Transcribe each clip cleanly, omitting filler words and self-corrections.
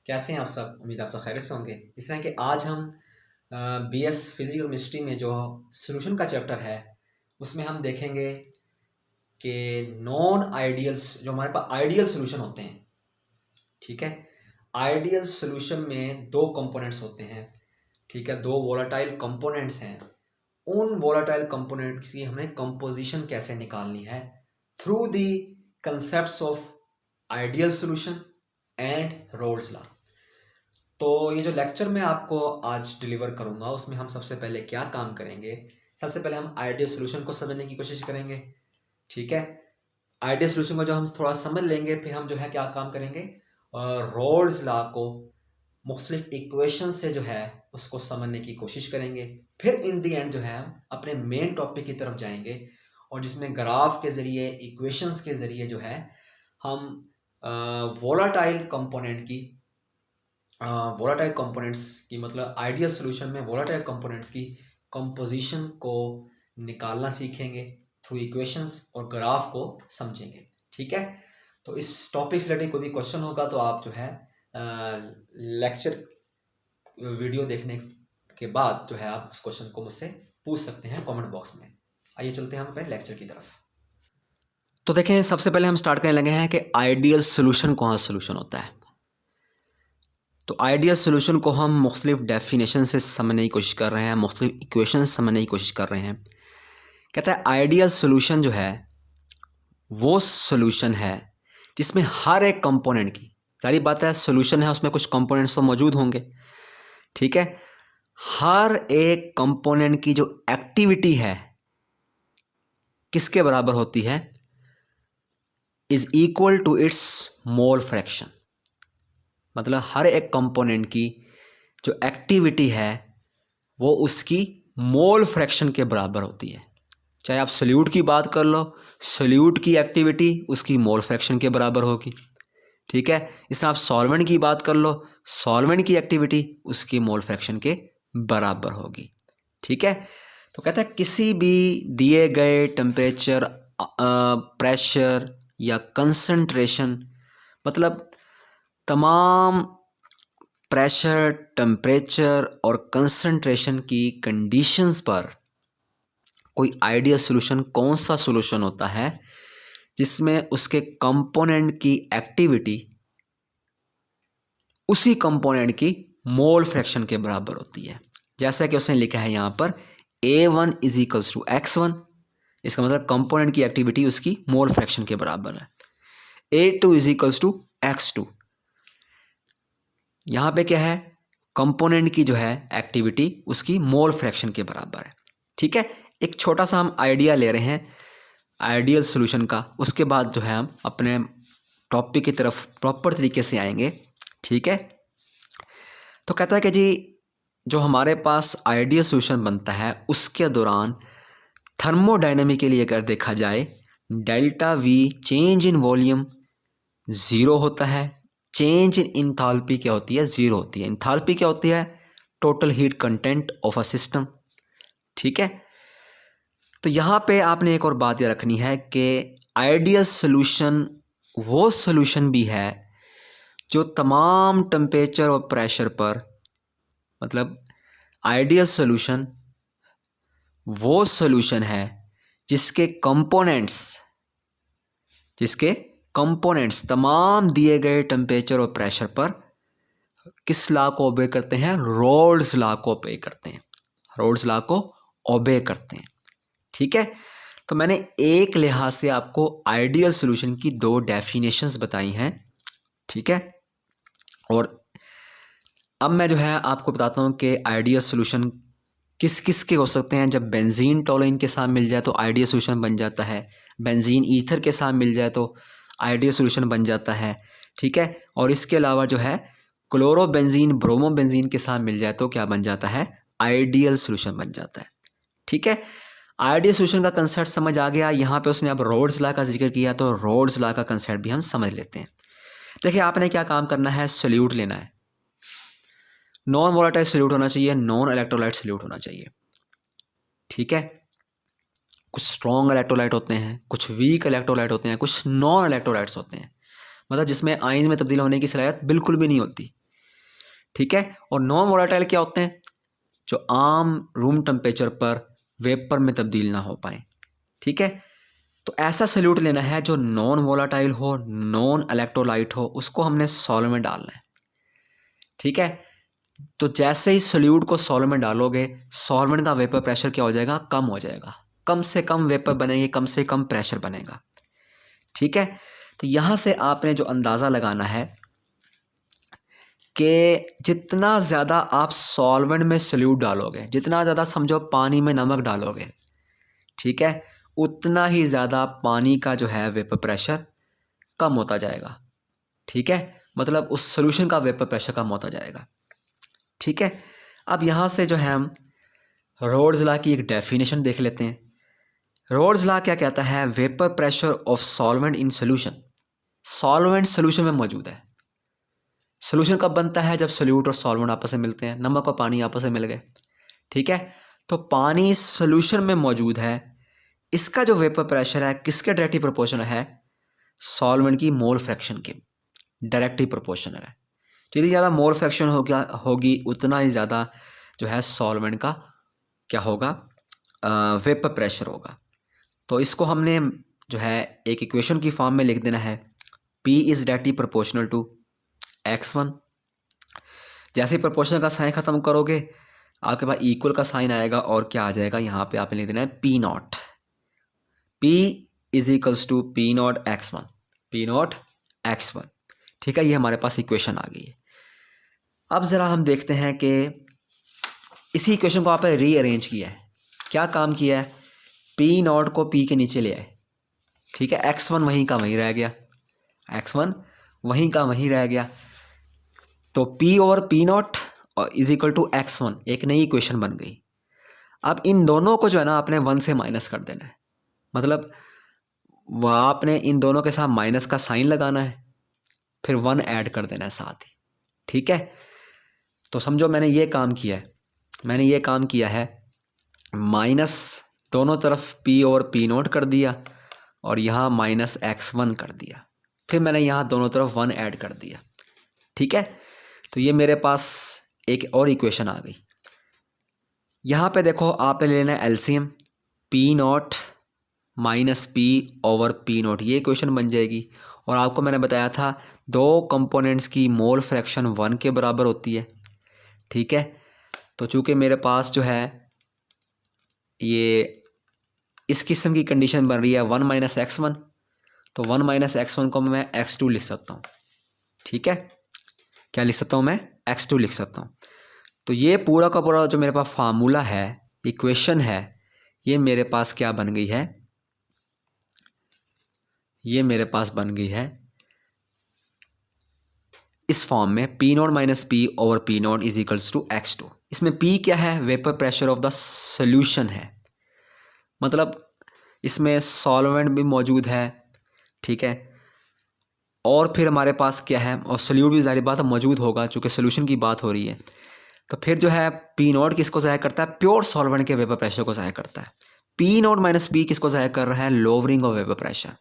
कैसे हैं आप सब? उम्मीद आप सब खैरियत से होंगे। इस तरह कि आज हम बीएस फिजिक्स और केमिस्ट्री में जो सॉल्यूशन का चैप्टर है उसमें हम देखेंगे कि नॉन आइडियल्स जो हमारे पास आइडियल सॉल्यूशन होते हैं, ठीक है। आइडियल सॉल्यूशन में दो कंपोनेंट्स होते हैं, ठीक है, दो वोलेटाइल कंपोनेंट्स हैं। उन वोलेटाइल कंपोनेंट्स की हमें कंपोजिशन कैसे निकालनी है through the concepts of ideal solution and roles law. तो ये जो लेक्चर मैं आपको आज डिलीवर करूंगा उसमें हम सबसे पहले क्या काम करेंगे, सबसे पहले हम आइडियल सॉल्यूशन को समझने की कोशिश करेंगे, ठीक है। आइडियल सॉल्यूशन को जब हम थोड़ा समझ लेंगे फिर हम जो है क्या काम करेंगे, रोल्स लॉ को मुख्तलिफ इक्वेशन से जो है उसको समझने की कोशिश करेंगे। फिर इन दी एंड जो है हम अपने मेन टॉपिक की तरफ जाएंगे और जिसमें ग्राफ के ज़रिए इक्वेशंस के ज़रिए जो है हम वोलाटाइल कंपोनेंट्स की मतलब आइडियल सॉल्यूशन में वोलाटाइल कंपोनेंट्स की कंपोजिशन को निकालना सीखेंगे थ्रू इक्वेशंस और ग्राफ को समझेंगे, ठीक है। तो इस टॉपिक से रिलेटेड कोई भी क्वेश्चन होगा तो आप जो है लेक्चर वीडियो देखने के बाद जो है आप उस क्वेश्चन को मुझसे पूछ सकते हैं कमेंट बॉक्स में। आइए चलते हैं हम अपने लेक्चर की तरफ। तो देखें, सबसे पहले हम स्टार्ट करने लगे हैं कि आइडियल सॉल्यूशन कौन सा सॉल्यूशन होता है। तो आइडियल सॉल्यूशन को हम मुख्तलिफ डेफिनेशन से समझने की कोशिश कर रहे हैं, मुख्तलिफ इक्वेशन समझने की कोशिश कर रहे हैं। कहता है आइडियल सॉल्यूशन जो है वो सॉल्यूशन है जिसमें हर एक कंपोनेंट की, सारी बात है सॉल्यूशन है उसमें कुछ कंपोनेंट्स तो मौजूद होंगे, ठीक है। हर एक कंपोनेंट की जो एक्टिविटी है किसके बराबर होती है, is equal to its mole fraction. मतलब हर एक कंपोनेंट की जो एक्टिविटी है वो उसकी मोल फ्रैक्शन के बराबर होती है। चाहे आप सॉल्यूट की बात कर लो, सॉल्यूट की एक्टिविटी उसकी मोल फ्रैक्शन के बराबर होगी, ठीक है। इसमें आप सॉल्वेंट की बात कर लो, सॉल्वेंट की एक्टिविटी उसकी मोल फ्रैक्शन के बराबर होगी, ठीक है। तो कहता है किसी भी दिए गए टेम्परेचर, प्रेशर या कंसंट्रेशन, मतलब तमाम प्रेशर, टेम्परेचर और कंसंट्रेशन की कंडीशंस पर कोई आइडियल सॉल्यूशन कौन सा सॉल्यूशन होता है जिसमें उसके कंपोनेंट की एक्टिविटी उसी कंपोनेंट की मोल फ्रैक्शन के बराबर होती है। जैसा कि उसने लिखा है यहाँ पर A1 is equals to X1, इसका मतलब कंपोनेंट की एक्टिविटी उसकी मोल फ्रैक्शन के बराबर है। A2 is equals to X2, यहाँ पे क्या है, कंपोनेंट की जो है एक्टिविटी उसकी मोल फ्रैक्शन के बराबर है, ठीक है। एक छोटा सा हम आइडिया ले रहे हैं आइडियल सॉल्यूशन का, उसके बाद जो है हम अपने टॉपिक की तरफ प्रॉपर तरीके से आएंगे, ठीक है। तो कहता है कि जी जो हमारे पास आइडियल सॉल्यूशन बनता है उसके दौरान थर्मोडायनेमिकली अगर देखा जाए delta we change in volume zero होता है, चेंज इन इंथैल्पी क्या होती है, ज़ीरो होती है। इंथैल्पी क्या होती है, total heat content of a system, ठीक है। तो यहाँ पे आपने एक और बात याद रखनी है कि आइडियल सॉल्यूशन वो सॉल्यूशन भी है जो तमाम टेम्परेचर और प्रेशर पर, मतलब आइडियल सॉल्यूशन वो सॉल्यूशन है जिसके कंपोनेंट्स तमाम दिए गए टेम्परेचर और प्रेशर पर किस लॉ को ओबे करते हैं, रोल्स लॉ को ओबे करते हैं, रोल्स लॉ को ओबे करते हैं, ठीक है। तो मैंने एक लिहाज से आपको आइडियल सॉल्यूशन की दो डेफिनेशंस बताई हैं, ठीक है। और अब मैं जो है आपको बताता हूँ कि आइडियल सॉल्यूशन किस किस के हो सकते हैं। जब बेंजीन टोलुइन के साथ मिल जाए तो आइडियल सॉल्यूशन बन जाता है, बेंजीन ईथर के साथ मिल जाए तो आइडियल सॉल्यूशन बन जाता है, ठीक है। और इसके अलावा जो है क्लोरोबेंजीन ब्रोमोबेंजीन के साथ मिल जाए तो क्या बन जाता है, आइडियल सॉल्यूशन बन जाता है, ठीक है। आइडियल सॉल्यूशन का कंसेप्ट समझ आ गया। यहाँ पे उसने अब रोल्स लॉ का जिक्र किया तो रोल्स लॉ का कंसेप्ट भी हम समझ लेते हैं। देखिए आपने क्या काम करना है, सॉल्यूट लेना है, नॉन वोलेटाइल सॉल्यूट होना चाहिए, नॉन इलेक्ट्रोलाइट सॉल्यूट होना चाहिए, ठीक है। कुछ स्ट्रॉन्ग इलेक्ट्रोलाइट होते हैं, कुछ वीक इलेक्ट्रोलाइट होते हैं, कुछ नॉन इलेक्ट्रोलाइट्स होते हैं, मतलब जिसमें आयंस में तब्दील होने की सलाहियत बिल्कुल भी नहीं होती। ठीक है। और नॉन वोलेटाइल क्या होते हैं? जो आम रूम टेम्परेचर पर वेपर में तब्दील ना हो पाए, ठीक है। तो ऐसा सोल्यूट लेना है जो नॉन वोलेटाइल हो, नॉन इलेक्ट्रोलाइट हो, उसको हमने सॉल्व में डालना है, ठीक है। तो जैसे ही सोल्यूट को सॉल्व में डालोगे, सॉल्वेंट का वेपर प्रेशर क्या हो जाएगा? कम हो जाएगा, कम से कम वेपर बनेंगे, कम से कम प्रेशर बनेगा, ठीक है। तो यहाँ से आपने जो अंदाज़ा लगाना है कि जितना ज़्यादा आप सॉल्वेंट में सोल्यूट डालोगे, जितना ज़्यादा समझो पानी में नमक डालोगे, ठीक है, उतना ही ज़्यादा पानी का जो है वेपर प्रेशर कम होता जाएगा, ठीक है। मतलब उस सॉल्यूशन का वेपर प्रेशर कम होता जाएगा, ठीक है। अब यहाँ से जो है हम रोल्स लॉ की एक डेफिनेशन देख लेते हैं। रोल्स लॉ क्या कहता है? Vapour pressure of solvent in solution. Solvent solution में मौजूद है। सोल्यूशन कब बनता है? जब सोल्यूट और सॉल्वेंट आपस में मिलते हैं, नमक और पानी आपस में मिल गए, ठीक है। तो पानी सोल्यूशन में मौजूद है, इसका जो वेपर प्रेशर है किसके डायरेक्टली प्रोपोर्शनल है? सॉल्वेंट की मोल फ्रैक्शन के डायरेक्टली प्रोपोर्शनल है। जितनी ज़्यादा मोल फ्रैक्शन होगी उतना ही ज़्यादा जो है सॉल्वेंट का क्या होगा? वेपर प्रेशर होगा। तो इसको हमने जो है एक इक्वेशन की फॉर्म में लिख देना है, P is directly proportional to x1। जैसे प्रोपोर्शनल का साइन ख़त्म करोगे आपके पास इक्वल का साइन आएगा और क्या आ जाएगा? यहाँ पे आपने लिख देना है P naught. P is equals to P naught x1, P naught x1, ठीक है। ये हमारे पास इक्वेशन आ गई है। अब ज़रा हम देखते हैं कि इसी इक्वेशन को आपने रीअरेंज किया है। क्या काम किया है? P नॉट को P के नीचे ले आए, ठीक है। x1 वहीं का वहीं रह गया, x1 वहीं का वहीं रह गया। तो P over P naught is equal to x1 एक नई इक्वेशन बन गई। अब इन दोनों को जो है ना आपने 1 से माइनस कर देना है, मतलब आपने इन दोनों के साथ माइनस का साइन लगाना है, फिर 1 ऐड कर देना है साथ ही, ठीक है। तो समझो मैंने ये काम किया है, मैंने ये काम किया है, माइनस दोनों तरफ P ओवर P नॉट कर दिया और यहाँ माइनस x1 कर दिया, फिर मैंने यहाँ दोनों तरफ 1 ऐड कर दिया, ठीक है। तो ये मेरे पास एक और इक्वेशन आ गई। यहाँ पे देखो आपने लेना है LCM, P naught minus P over P not, ये इक्वेशन बन जाएगी। और आपको मैंने बताया था दो कंपोनेंट्स की मोल फ्रैक्शन 1 के बराबर होती है, ठीक है। तो चूँकि मेरे पास जो है ये इस किस्म की कंडीशन बन रही है 1 माइनस x1, तो 1 माइनस x1 को मैं x2 लिख सकता हूँ, ठीक है। क्या लिख सकता हूँ मैं? x2 लिख सकता हूँ। तो ये पूरा का पूरा जो मेरे पास फार्मूला है, इक्वेशन है, ये मेरे पास क्या बन गई है? ये मेरे पास बन गई है इस फॉर्म में P naught minus P over P naught is equals to x2। इसमें P क्या है? Vapour pressure of the solution है, मतलब इसमें सॉल्वेंट भी मौजूद है, ठीक है। और फिर हमारे पास क्या है? और सोल्यूट भी ज़ाहिर बात है मौजूद होगा चूँकि सोल्यूशन की बात हो रही है। तो फिर जो है P नॉट किसको ज़ाहिर करता है? प्योर सॉल्वेंट के वेपर प्रेशर को ज़ाहिर करता है। P नॉट माइनस P किसको ज़ाहिर कर रहा है? लोअरिंग ऑफ वेपर प्रेशर,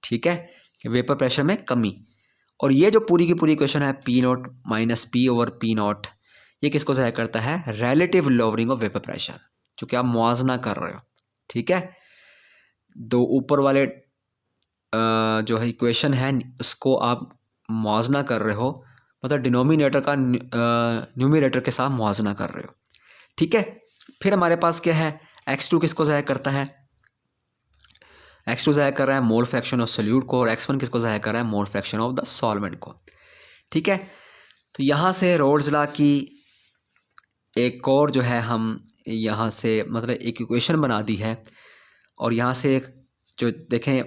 ठीक है, कि वेपर प्रेशर में कमी। और ये जो पूरी की पूरी इक्वेशन है P naught minus P over P not, ये किसको ज़ाहिर करता है? Relative lowering of vapour pressure, चूँकि आप मुआवजना कर रहे हो, ठीक है। दो ऊपर वाले जो है इक्वेशन है उसको आप मुआवजना कर रहे हो, मतलब डिनोमिनेटर का न्यूमरेटर के साथ मुआवजना कर रहे हो, ठीक है। फिर हमारे पास क्या है? x2 किसको ज़ाहिर करता है? x2 ज़ाहिर कर रहा है मोल फ्रैक्शन ऑफ सोल्यूट को, और x1 किसको ज़ाहिर कर रहा है? मोल फ्रैक्शन ऑफ द सॉल्वेंट को, ठीक है। तो यहाँ से रोल्स लॉ की एक और जो है हम यहाँ से मतलब एक इक्वेशन बना दी है, और यहाँ से एक जो देखें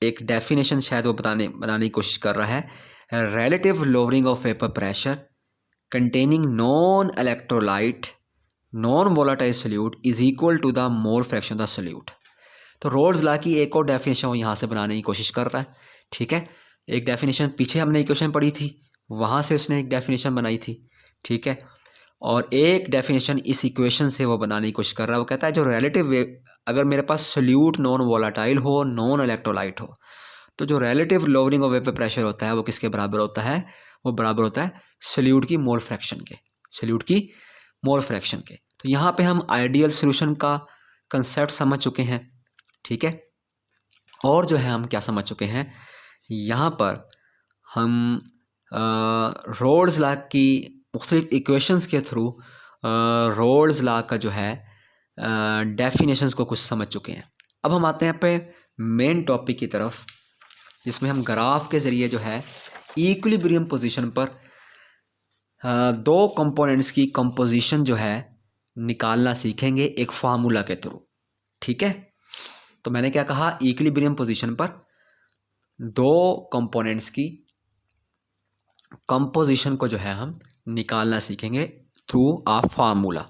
एक डेफिनेशन शायद वो बनाने की कोशिश कर रहा है, relative lowering of vapour pressure containing non electrolyte non volatile solute is equal to the mole fraction of the solute. तो रोल्स लॉ की एक और डेफिनेशन वो यहाँ से बनाने की कोशिश कर रहा है, ठीक है। एक डेफिनेशन पीछे हमने इक्वेशन पढ़ी थी, वहाँ से उसने एक डेफिनेशन बनाई थी, ठीक है। और एक डेफिनेशन इस इक्वेशन से वो बनाने की कोशिश कर रहा है। वो कहता है जो रिलेटिव अगर मेरे पास सोल्यूट नॉन वोलेटाइल हो, नॉन इलेक्ट्रोलाइट हो, तो जो relative lowering of vapour pressure होता है वो किसके बराबर होता है? वो बराबर होता है सॉल्यूट की मोल फ्रैक्शन के, सॉल्यूट की मोल फ्रैक्शन के। तो यहाँ पे हम आइडियल सॉल्यूशन का कंसेप्ट समझ चुके हैं, ठीक है। और जो है हम क्या समझ चुके हैं, यहाँ पर हम रोल्स लॉ की मुख्तलिफ इक्वेशंस के थ्रू रोल्स लॉ का जो है डेफिनेशंस को कुछ समझ चुके हैं। अब हम आते हैं पे मेन टॉपिक की तरफ, जिसमें हम ग्राफ के ज़रिए जो है इक्विलिब्रियम पोजीशन पर दो कंपोनेंट्स की कंपोजिशन जो है निकालना सीखेंगे एक फार्मूला के थ्रू, ठीक है। तो मैंने क्या कहा, इक्विलिब्रियम पोजीशन पर दो कंपोनेंट्स की कंपोजिशन को जो है हम निकालना सीखेंगे थ्रू आ फार्मूला।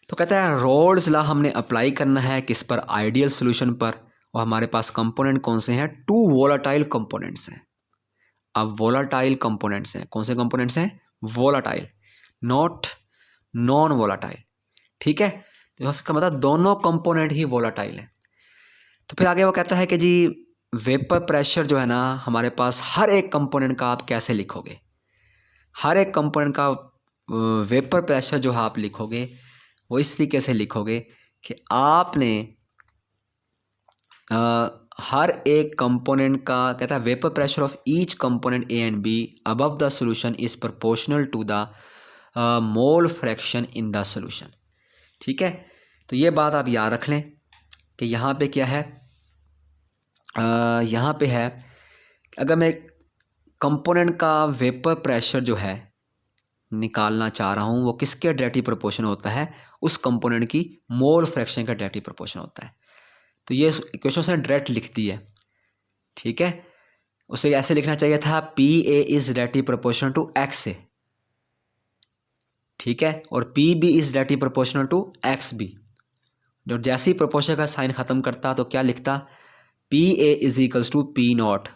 तो कहता है रोल्स लॉ हमने अप्लाई करना है किस पर? आइडियल सॉल्यूशन पर। और हमारे पास कंपोनेंट कौन से हैं? टू वोलाटाइल कंपोनेंट्स हैं। अब वोलाटाइल कंपोनेंट्स हैं, कौन से कंपोनेंट्स हैं? वोलाटाइल, नॉट नॉन वोलाटाइल, ठीक है। तो इसका मतलब दोनों कंपोनेंट ही वोलाटाइल हैं। तो फिर आगे वो कहता है कि जी वेपर प्रेशर जो है ना हमारे पास, हर एक कंपोनेंट का आप कैसे लिखोगे? हर एक कंपोनेंट का वेपर प्रेशर जो है आप लिखोगे वो इस तरीके से लिखोगे कि आपने हर एक कंपोनेंट का, कहता है vapour pressure of each component A and B above the solution is proportional to the mole fraction in the solution, ठीक है। तो ये बात आप याद रख लें कि यहाँ पे क्या है, यहाँ पे है अगर मैं कंपोनेंट का वेपर प्रेशर जो है निकालना चाह रहा हूँ वो किसके डायरेक्टली प्रोपोर्शन होता है? उस कंपोनेंट की मोल फ्रैक्शन का डायरेक्टली प्रोपोर्शन होता है। तो ये इक्वेशन उसने डायरेक्ट लिख दी है, ठीक है। उसे ऐसे लिखना चाहिए था P A is directly proportional to X A, ठीक है, और P B is directly proportional to X B. जो जैसे ही प्रोपोर्शन का साइन ख़त्म करता तो क्या लिखता? P A is equals to P naught,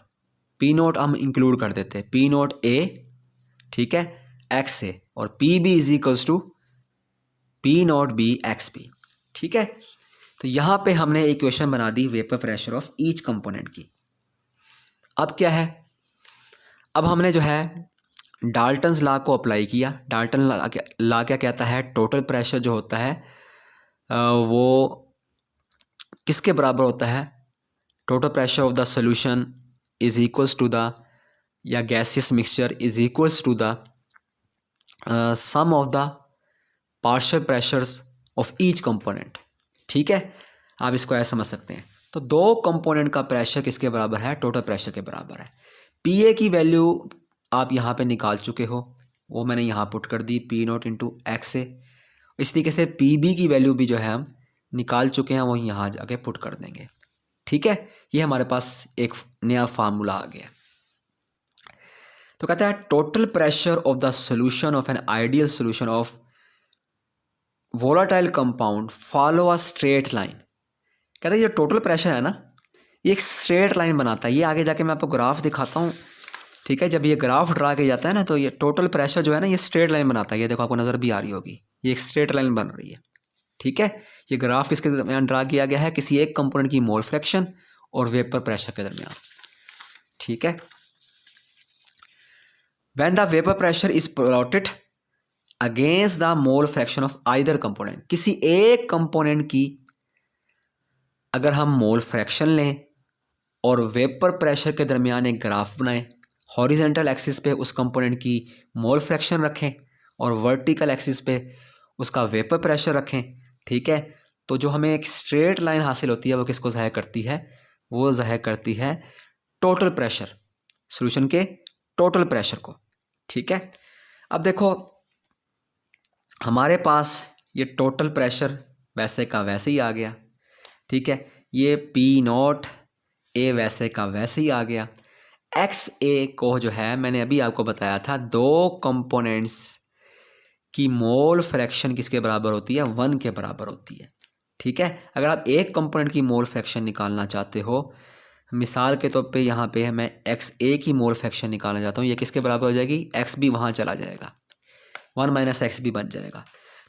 P naught हम इंक्लूड कर देते, पी नॉट ए, ठीक है, एक्स ए, और P B is equals to P naught B X B, ठीक है। तो यहाँ पे हमने इक्वेशन बना दी vapour pressure of each component की। अब क्या है, अब हमने जो है डाल्टन्स लॉ को अप्लाई किया। डाल्टन लॉ क्या कहता है? टोटल प्रेशर जो होता है वो किसके बराबर होता है? Total pressure of the solution is equals to the, या gaseous mixture is equals to the sum of the partial pressures of each component, ठीक है। आप इसको ऐसे समझ सकते हैं। तो दो कंपोनेंट का प्रेशर किसके बराबर है? टोटल प्रेशर के बराबर है। पी ए की वैल्यू आप यहाँ पे निकाल चुके हो, वो मैंने यहाँ पुट कर दी, पी नॉट इंटू एक्स ए। इस तरीके से पी बी की वैल्यू भी जो है हम निकाल चुके हैं, वो यहाँ जाके पुट कर देंगे, ठीक है। ये हमारे पास एक नया फार्मूला आ गया। तो कहता है total pressure of the solution of an ideal solution of volatile compound follow a straight line. कहता है ये टोटल प्रेशर है ना, ये एक स्ट्रेट लाइन बनाता है। ये आगे जाके मैं आपको ग्राफ दिखाता हूँ, ठीक है। जब ये ग्राफ ड्रा किया जाता है ना तो ये टोटल प्रेशर जो है ना ये स्ट्रेट लाइन बनाता है। ये देखो आपको नज़र भी आ रही होगी, ये एक स्ट्रेट लाइन बन रही है, ठीक है। ये ग्राफ किसके दरमियान ड्रा किया गया है? किसी एक कंपोनेंट की मोल फ्रैक्शन और वेपर प्रेशर के दरमियान, ठीक है। When the vapour pressure is plotted against the mole fraction of either component, किसी एक कंपोनेंट की अगर हम मोल फ्रैक्शन लें और वेपर प्रेशर के दरमियान एक ग्राफ बनाएं, हॉरिजेंटल एक्सिस पे उस कंपोनेंट की मोल फ्रैक्शन रखें और वर्टिकल एक्सिस पे उसका वेपर प्रेशर रखें, ठीक है। तो जो हमें एक स्ट्रेट लाइन हासिल होती है वो किसको ज़ाहिर करती है? वो ज़ाहिर करती है टोटल प्रेशर, सॉल्यूशन के टोटल प्रेशर को, ठीक है। अब देखो हमारे पास ये टोटल प्रेशर वैसे का वैसे ही आ गया, ठीक है। ये पी नॉट ए वैसे का वैसे ही आ गया। एक्स ए को जो है मैंने अभी आपको बताया था दो कंपोनेंट्स की मोल फ्रैक्शन किसके बराबर होती है? 1 के बराबर होती है, ठीक है। अगर आप एक कंपोनेंट की मोल फ्रैक्शन निकालना चाहते हो, मिसाल के तौर पे यहाँ पे मैं एक्स ए की मोल फ्रैक्शन निकालना चाहता हूँ, ये किसके बराबर हो जाएगी? एक्स बी वहाँ चला जाएगा, 1 माइनस एक्स बी बन जाएगा।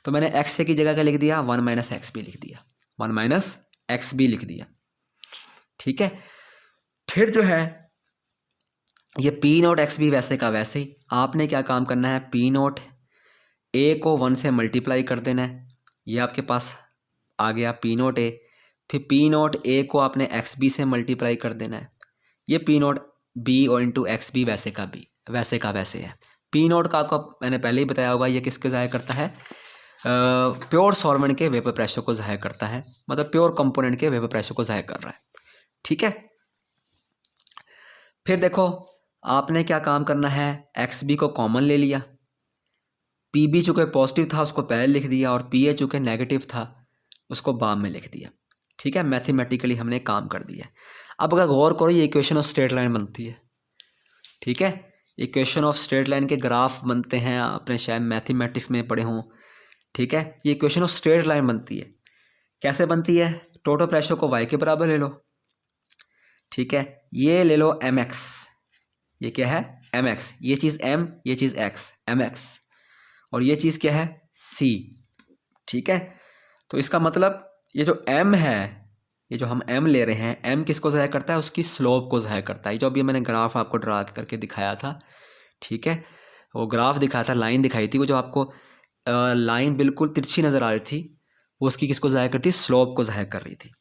तो मैंने एक्स ए की जगह क्या लिख दिया? 1 माइनस एक्स बी लिख दिया, 1 माइनस एक्स बी लिख दिया, ठीक है। फिर जो है ये पी नोट एक्स भी वैसे का वैसे ही, आपने क्या काम करना है, पी नोट ए को 1 से मल्टीप्लाई कर देना है, ये आपके पास आ गया पी नोट ए। फिर पी नोट ए को आपने एक्स बी से मल्टीप्लाई कर देना है, ये पी नोट बी और इंटू एक्स बी वैसे का वैसे है। पी नोट का आपको मैंने पहले ही बताया होगा, ये किसके ज़ाहिर करता है, प्योर सॉल्वेंट के वेपर प्रेशर को ज़ाहिर करता है, मतलब प्योर कंपोनेंट के वेपर प्रेशर को ज़ाहिर कर रहा है। ठीक है, फिर देखो आपने क्या काम करना है, एक्स बी को कॉमन ले लिया, पी बी चूँकि पॉजिटिव था उसको पहले लिख दिया, और पी ए चूँकि नेगेटिव था उसको बाद में लिख दिया। ठीक है, मैथमेटिकली हमने काम कर दिया। अब अगर गौर करो ये इक्वेशन ऑफ स्ट्रेट लाइन बनती है। ठीक है, इक्वेशन ऑफ स्ट्रेट लाइन के ग्राफ बनते हैं, आपने शायद मैथमेटिक्स में पढ़े हों। ठीक है, ये इक्वेशन ऑफ स्ट्रेट लाइन बनती है। कैसे बनती है, टोटल प्रेशर को वाई के बराबर ले लो। ठीक है, ये ले लो एम एक्स, ये क्या है एम एक्स, ये चीज़ एम, ये चीज़ एक्स, एम एक्स, और ये चीज़ क्या है सी। ठीक है, तो इसका मतलब ये जो m है, ये जो हम m ले रहे हैं, m किसको ज़ाहिर करता है, उसकी स्लोप को ज़ाहिर करता है। जो अभी मैंने ग्राफ आपको ड्रा करके दिखाया था, ठीक है, वो ग्राफ दिखाया था, लाइन दिखाई थी, वो जो आपको लाइन बिल्कुल तिरछी नज़र आ रही थी, वो उसकी किसको ज़ाहिर करती, स्लोप को ज़ाहिर कर रही थी।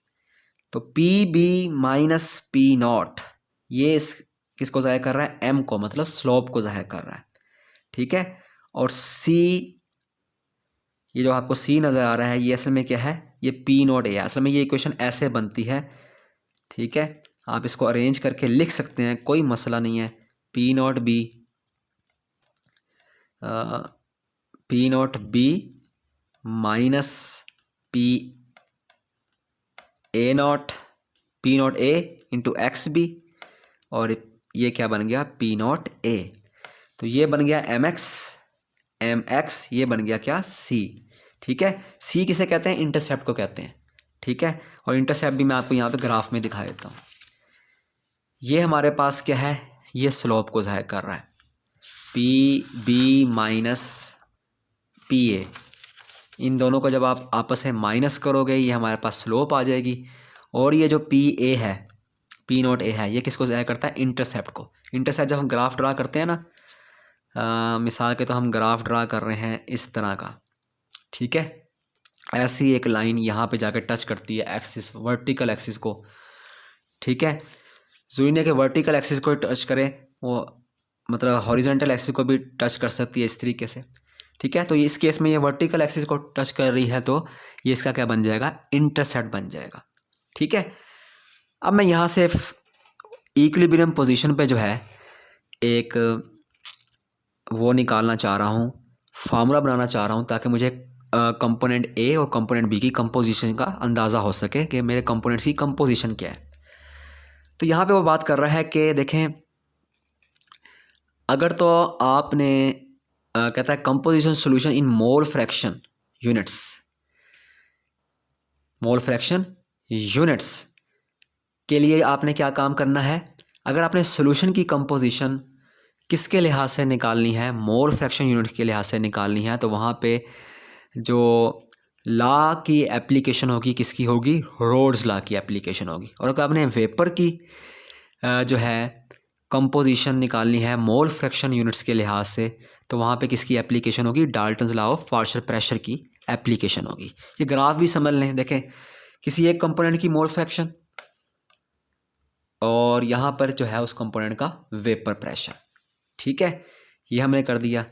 तो P B minus P naught, ये इस किसको ज़ाहिर कर रहा है, m को, मतलब स्लोप को ज़ाहिर कर रहा है। ठीक है, और c, ये जो आपको C नज़र आ रहा है, ये असल में क्या है, ये P नॉट ए। असल में ये इक्वेशन ऐसे बनती है। ठीक है, आप इसको अरेंज करके लिख सकते हैं, कोई मसला नहीं है। P naught B minus P naught A into X B, और ये क्या बन गया P नॉट ए। तो ये बन गया एम एक्स, ये बन गया क्या C। ठीक है, सी किसे कहते हैं, इंटरसेप्ट को कहते हैं। ठीक है, और इंटरसेप्ट भी मैं आपको यहाँ पे ग्राफ में दिखा देता हूँ। ये हमारे पास क्या है, ये स्लोप को ज़ाहिर कर रहा है, P B minus P A, इन दोनों को जब आप आपस में माइनस करोगे ये हमारे पास स्लोप आ जाएगी। और ये जो पी ए है, पी नॉट ए है, ये किसको ज़ाहिर करता है, इंटरसेप्ट को। इंटरसेप्ट जब हम ग्राफ ड्रा करते हैं ना, मिसाल के तो हम ग्राफ ड्रा कर रहे हैं इस तरह का। ठीक है, ऐसी एक लाइन यहाँ पे जाकर टच करती है एक्सिस, वर्टिकल एक्सिस को। ठीक है, ज़रूरी नहीं कि वर्टिकल एक्सिस को टच करे, वो मतलब हॉरिजॉन्टल एक्सिस को भी टच कर सकती है इस तरीके से। ठीक है, तो इस केस में ये वर्टिकल एक्सिस को टच कर रही है, तो ये इसका क्या बन जाएगा, इंटरसेप्ट बन जाएगा। ठीक है, अब मैं यहाँ से इक्विलिब्रियम पोजीशन पे जो है एक वो निकालना चाह रहा हूँ, फार्मूला बनाना चाह रहा हूँ, ताकि मुझे कंपोनेंट ए और कंपोनेंट बी की कंपोजिशन का अंदाज़ा हो सके कि मेरे कंपोनेंट्स की कंपोजिशन क्या है। तो यहाँ पे वो बात कर रहा है कि देखें, अगर तो आपने कहता है composition solution in mole fraction units, mole fraction units के लिए आपने क्या काम करना है, अगर आपने सॉल्यूशन की कंपोजिशन किसके लिहाज से निकालनी है, मोल फ्रैक्शन यूनिट के लिहाज से निकालनी है, तो वहाँ पे जो लॉ की एप्लीकेशन होगी किसकी होगी, रोल्स लॉ की एप्लीकेशन होगी। और अगर आपने वेपर की जो है कंपोजिशन निकालनी है मोल फ्रैक्शन यूनिट्स के लिहाज से, तो वहाँ पे किसकी एप्लीकेशन होगी, Dalton's law of partial pressure की एप्लीकेशन होगी। ये ग्राफ भी समझ लें, देखें किसी एक कंपोनेंट की मोल फ्रैक्शन और यहाँ पर जो है उस कंपोनेंट का वेपर प्रेशर। ठीक है, ये हमने कर दिया।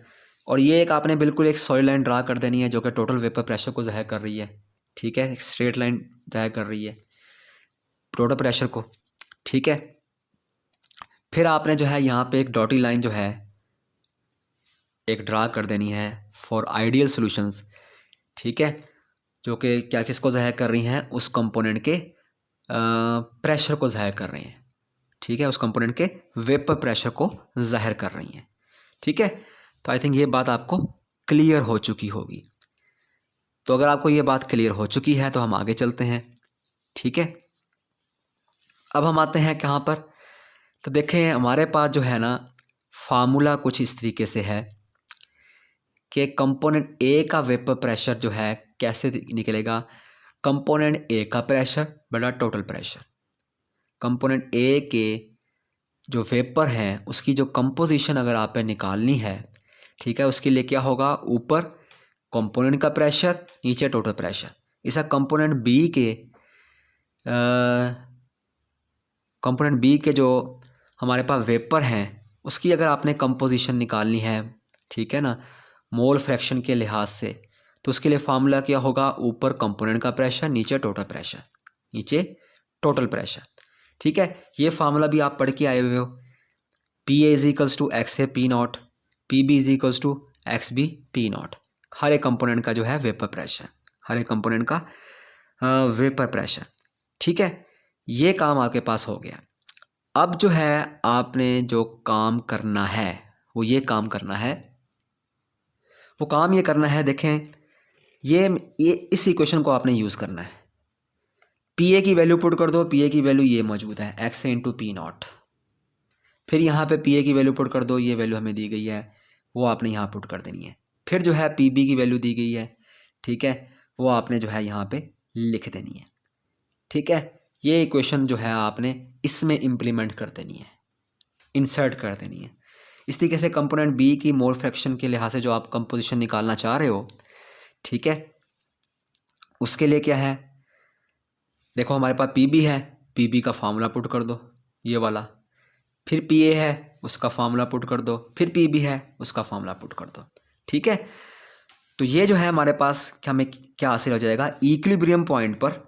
और ये एक आपने बिल्कुल एक सॉलिड लाइन ड्रा कर देनी है जो कि टोटल वेपर प्रेशर को ज़ाहिर कर रही है। ठीक है, एक स्ट्रेट लाइन ज़ाहिर कर रही है टोटल प्रेशर को। ठीक है, फिर आपने जो है यहाँ पे एक डॉटी लाइन जो है एक ड्रा कर देनी है फॉर आइडियल सॉल्यूशंस। ठीक है, जो कि क्या किसको ज़ाहिर कर रही हैं, उस कंपोनेंट के प्रेशर को ज़ाहिर कर रही हैं। ठीक है, उस कंपोनेंट के वेपर प्रेशर को ज़ाहिर कर रही हैं। ठीक है, तो आई थिंक ये बात आपको क्लियर हो चुकी होगी। तो अगर आपको ये बात क्लियर हो चुकी है तो हम आगे चलते हैं। ठीक है, अब हम आते हैं कहाँ पर, तो देखें हमारे पास जो है ना फार्मूला कुछ इस तरीके से है कि कंपोनेंट ए का वेपर प्रेशर जो है कैसे निकलेगा, कंपोनेंट ए का प्रेशर बटा टोटल प्रेशर। कंपोनेंट ए के जो वेपर है उसकी जो कंपोजिशन अगर आप निकालनी है, ठीक है, उसके लिए क्या होगा, ऊपर कंपोनेंट का प्रेशर, नीचे टोटल प्रेशर। इसा कंपोनेंट बी के जो हमारे पास वेपर हैं उसकी अगर आपने कंपोजिशन निकालनी है, ठीक है ना, मोल फ्रैक्शन के लिहाज से, तो उसके लिए फार्मूला क्या होगा, ऊपर कंपोनेंट का प्रेशर, नीचे टोटल प्रेशर। ठीक है, ये फार्मूला भी आप पढ़ के आए हुए हो। P A is equals to X A P naught, P B is equals to X B P naught. हर एक कंपोनेंट का जो है वेपर प्रेशर, हर एक कंपोनेंट का वेपर प्रेशर। ठीक है, ये काम आपके पास हो गया। अब जो है आपने जो काम करना है वो ये काम करना है, वो काम ये करना है, देखें ये इस इक्वेशन को आपने यूज़ करना है। पी ए की वैल्यू पुट कर दो, पी ए की वैल्यू ये मौजूद है एक्स इंटू पी नॉट। फिर यहाँ पे पी ए की वैल्यू पुट कर दो, ये वैल्यू हमें दी गई है वो आपने यहाँ पुट कर देनी है। फिर जो है पी बी की वैल्यू दी गई है, ठीक है, वो आपने जो है यहाँ पे लिख देनी है। ठीक है, ये इक्वेशन जो है आपने इसमें इम्प्लीमेंट कर देनी है, इंसर्ट कर देनी है। इस तरीके से कंपोनेंट बी की मोल फ्रैक्शन के लिहाज से जो आप कंपोजिशन निकालना चाह रहे हो, ठीक है, उसके लिए क्या है, देखो हमारे पास पी बी है, पी बी का फार्मूला पुट कर दो ये वाला, फिर पी ए है उसका फार्मूला पुट कर दो, फिर पी बी है उसका फार्मूला पुट कर दो। ठीक है, तो ये जो है हमारे पास हमें क्या हासिल हो जाएगा, इक्विलिब्रियम पॉइंट पर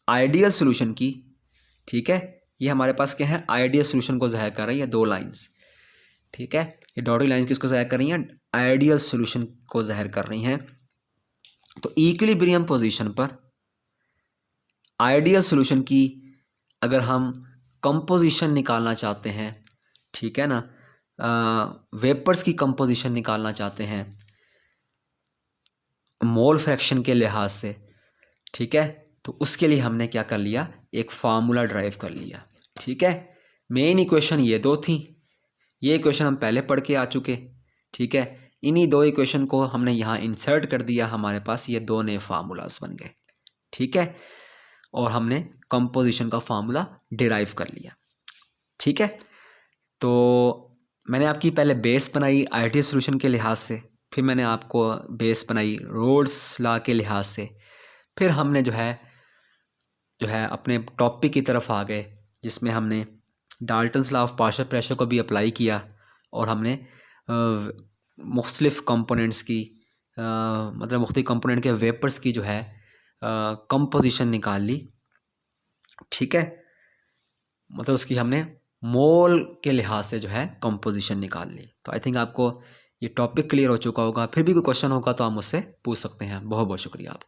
आइडियल सोल्यूशन की। ठीक है, ये हमारे पास क्या है, आइडियल सोल्यूशन को ज़ाहिर कर रही है दो लाइंस। ठीक है, ये डॉटेड लाइंस किसको ज़ाहिर कर रही हैं, आइडियल सोल्यूशन को ज़ाहिर कर रही हैं। तो इक्विलिब्रियम पोजीशन पर आइडियल सोल्यूशन की अगर हम कंपोजिशन निकालना चाहते हैं, ठीक है ना, वेपर्स की कंपोजिशन निकालना चाहते हैं मोल फ्रैक्शन के लिहाज से, ठीक है, तो उसके लिए हमने क्या कर लिया, एक फार्मूला ड्राइव कर लिया। ठीक है, मेन इक्वेशन ये दो थी, ये इक्वेशन हम पहले पढ़ के आ चुके। ठीक है, इन्हीं दो इक्वेशन को हमने यहाँ इंसर्ट कर दिया, हमारे पास ये दो नए फार्मूलाज बन गए। ठीक है, और हमने कंपोजिशन का फार्मूला डिराइव कर लिया। ठीक है, तो मैंने आपकी पहले बेस बनाई आइडियल सॉल्यूशन के लिहाज से, फिर मैंने आपको बेस बनाई रोल्स लॉ के लिहाज से, फिर हमने जो है अपने टॉपिक की तरफ आ गए जिसमें हमने Dalton's law of partial pressure को भी अप्लाई किया और हमने मुख्तलिफ कंपोनेंट्स की मतलब मुख्तलिफ कंपोनेंट के वेपर्स की जो है कंपोजिशन निकाल ली। ठीक है, मतलब उसकी हमने मोल के लिहाज से जो है कंपोजिशन निकाल ली। तो आई थिंक आपको ये टॉपिक क्लियर हो चुका होगा। फिर भी कोई क्वेश्चन होगा तो आप मुझसे पूछ सकते हैं। बहुत बहुत शुक्रिया आपका।